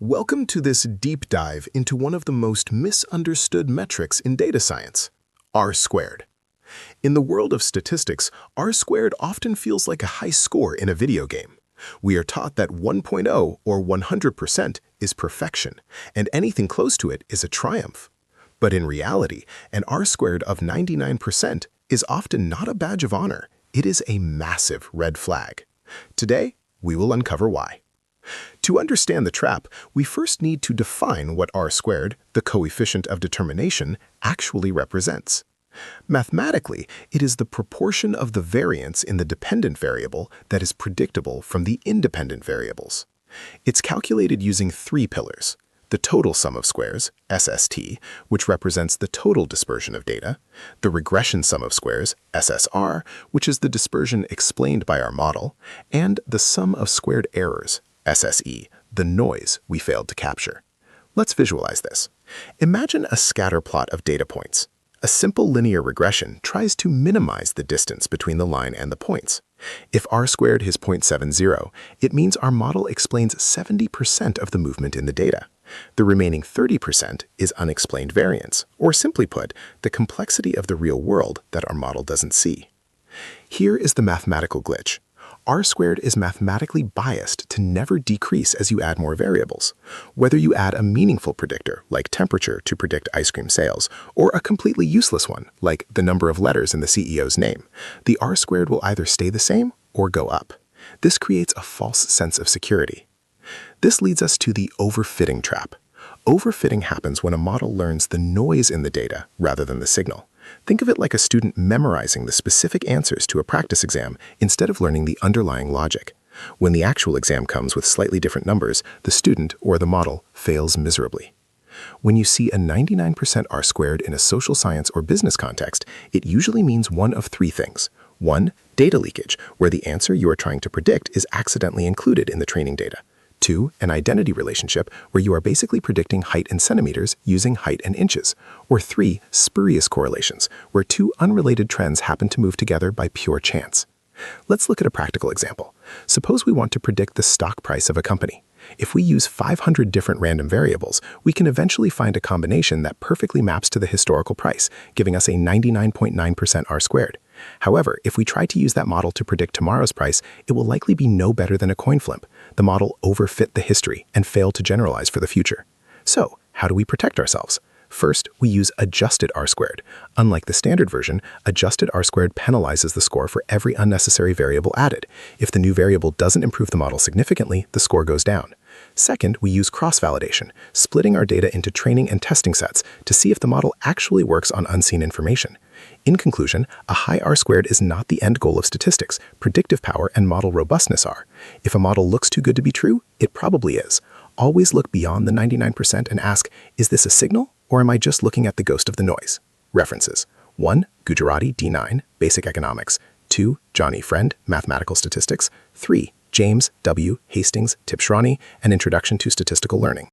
Welcome to this deep dive into one of the most misunderstood metrics in data science, R-squared. In the world of statistics, R-squared often feels like a high score in a video game. We are taught that 1.0 or 100% is perfection, and anything close to it is a triumph. But in reality, an R-squared of 99% is often not a badge of honor. It is a massive red flag. Today, we will uncover why. To understand the trap, we first need to define what R-squared, the coefficient of determination, actually represents. Mathematically, it is the proportion of the variance in the dependent variable that is predictable from the independent variables. It's calculated using three pillars: the total sum of squares, SST, which represents the total dispersion of data, the regression sum of squares, SSR, which is the dispersion explained by our model, and the sum of squared errors, SSE, the noise we failed to capture. Let's visualize this. Imagine a scatter plot of data points. A simple linear regression tries to minimize the distance between the line and the points. If R-squared is 0.70, it means our model explains 70% of the movement in the data. The remaining 30% is unexplained variance, or simply put, the complexity of the real world that our model doesn't see. Here is the mathematical glitch. R-squared is mathematically biased to never decrease as you add more variables. Whether you add a meaningful predictor, like temperature to predict ice cream sales, or a completely useless one, like the number of letters in the CEO's name, the R-squared will either stay the same or go up. This creates a false sense of security. This leads us to the overfitting trap. Overfitting happens when a model learns the noise in the data rather than the signal. Think of it like a student memorizing the specific answers to a practice exam instead of learning the underlying logic. When the actual exam comes with slightly different numbers, the student or the model fails miserably. When you see a 99% R-squared in a social science or business context, it usually means one of three things. 1. Data leakage, where the answer you are trying to predict is accidentally included in the training data. 2. An identity relationship, where you are basically predicting height in centimeters using height and inches. Or 3. Spurious correlations, where two unrelated trends happen to move together by pure chance. Let's look at a practical example. Suppose we want to predict the stock price of a company. If we use 500 different random variables, we can eventually find a combination that perfectly maps to the historical price, giving us a 99.9% R-squared. However, if we try to use that model to predict tomorrow's price, it will likely be no better than a coin flip. The model overfit the history and failed to generalize for the future. So, how do we protect ourselves? First, we use adjusted R-squared. Unlike the standard version, adjusted R-squared penalizes the score for every unnecessary variable added. If the new variable doesn't improve the model significantly, the score goes down. Second, we use cross-validation, splitting our data into training and testing sets to see if the model actually works on unseen information. In conclusion, a high R-squared is not the end goal of statistics. Predictive power and model robustness are. If a model looks too good to be true, it probably is. Always look beyond the 99% and ask, is this a signal, or am I just looking at the ghost of the noise? References: 1. Gujarati, D9, Basic Economics. 2. Johnny Friend, Mathematical Statistics. 3. James W. Hastings, Tipshrani, An Introduction to Statistical Learning.